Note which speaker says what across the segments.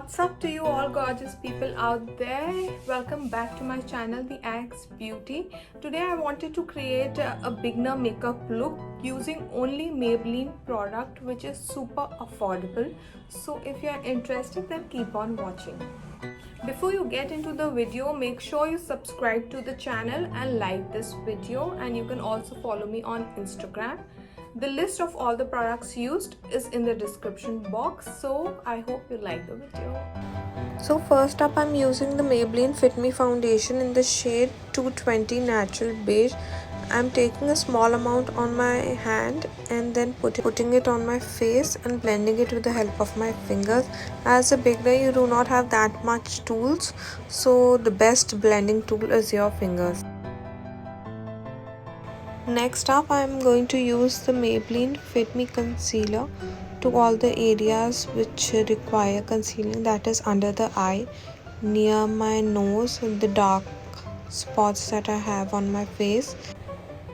Speaker 1: What's up to you all gorgeous people out there? Welcome back to my channel, The Axe Beauty. Today I wanted to create a beginner makeup look using only Maybelline product, which is super affordable. So if you are interested, then keep on watching. Before you get into the video, make sure you subscribe to the channel and like this video, and you can also follow me on Instagram. The list of all the products used is in the description box, so I hope you like the video. So first up, I'm using the Maybelline Fit Me foundation in the shade 220 Natural Beige. I'm taking a small amount on my hand and then putting it on my face and blending it with the help of my fingers. As a beginner, you do not have that much tools, so the best blending tool is your fingers. Next up, I am going to use the Maybelline Fit Me Concealer to all the areas which require concealing, that is under the eye, near my nose, and the dark spots that I have on my face.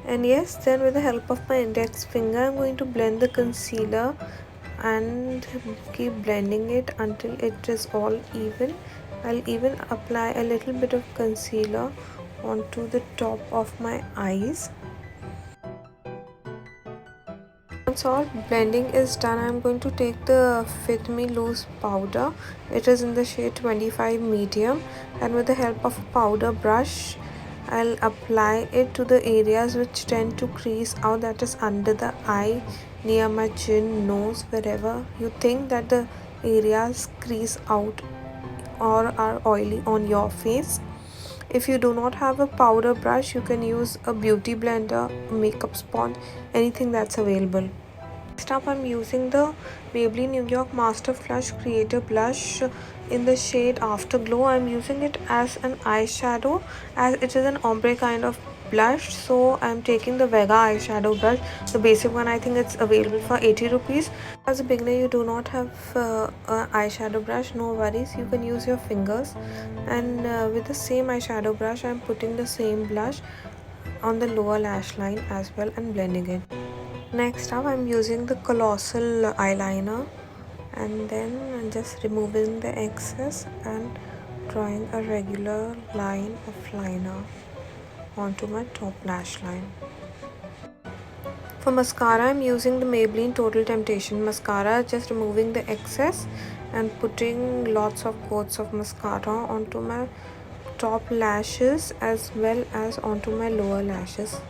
Speaker 1: And yes, then with the help of my index finger, I'm going to blend the concealer and keep blending it until it is all even. I'll even apply a little bit of concealer onto the top of my eyes. Once all blending is done, I'm going to take the Fit Me Loose powder. It is in the shade 25 medium, and with the help of a powder brush, I'll apply it to the areas which tend to crease out, that is under the eye, near my chin, nose, wherever you think that the areas crease out or are oily on your face. If you do not have a powder brush, you can use a beauty blender, a makeup sponge, anything that's available. Next up, I'm using the Maybelline New York Master Flush Creator Blush in the shade Afterglow. I'm using it as an eyeshadow, as it is an ombre kind of blush. So I'm taking the Vega eyeshadow brush, the basic one. I think it's available for 80 rupees. As a beginner, you do not have an eyeshadow brush, no worries, you can use your fingers. And with the same eyeshadow brush, I'm putting the same blush on the lower lash line as well and blending it. Next up, I'm using the Colossal eyeliner, and then I'm just removing the excess and drawing a regular line of liner onto my top lash line. For mascara, I'm using the Maybelline Total Temptation mascara, just removing the excess and putting lots of coats of mascara onto my top lashes as well as onto my lower lashes.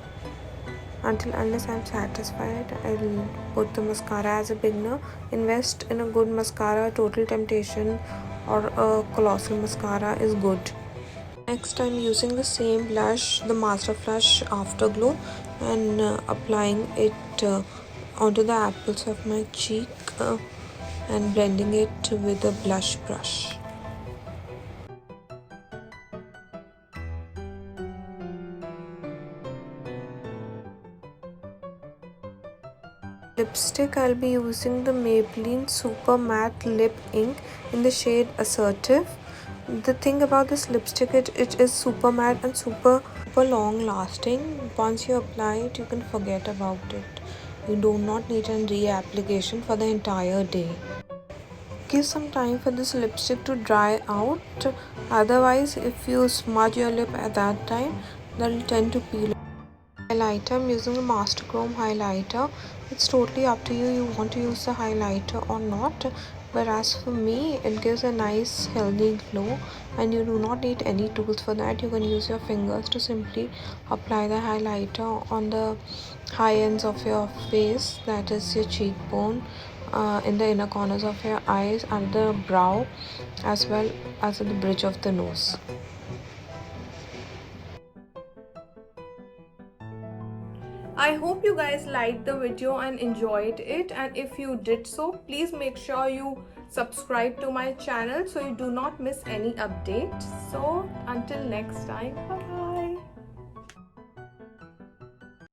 Speaker 1: Unless I'm satisfied, I'll put the mascara. As a beginner, invest in a good mascara. Total Temptation or a Colossal mascara is good. Next, I'm using the same blush, the Master Flush Afterglow, and applying it onto the apples of my cheek and blending it with a blush brush. Lipstick, I'll be using the Maybelline Super Matte Lip Ink in the shade Assertive. The thing about this lipstick, it is super matte and super long lasting. Once you apply it, you can forget about it. You do not need a reapplication for the entire day. Give some time for this lipstick to dry out. Otherwise, if you smudge your lip at that time, that'll tend to peel. Highlighter, I'm using a Master Chrome highlighter. It's totally up to you, you want to use the highlighter or not, but as for me, it gives a nice healthy glow and you do not need any tools for that. You can use your fingers to simply apply the highlighter on the high ends of your face, that is your cheekbone, in the inner corners of your eyes, under the brow, as well as at the bridge of the nose. I hope you guys liked the video and enjoyed it, and if you did so, please make sure you subscribe to my channel so you do not miss any updates. So until next time, bye.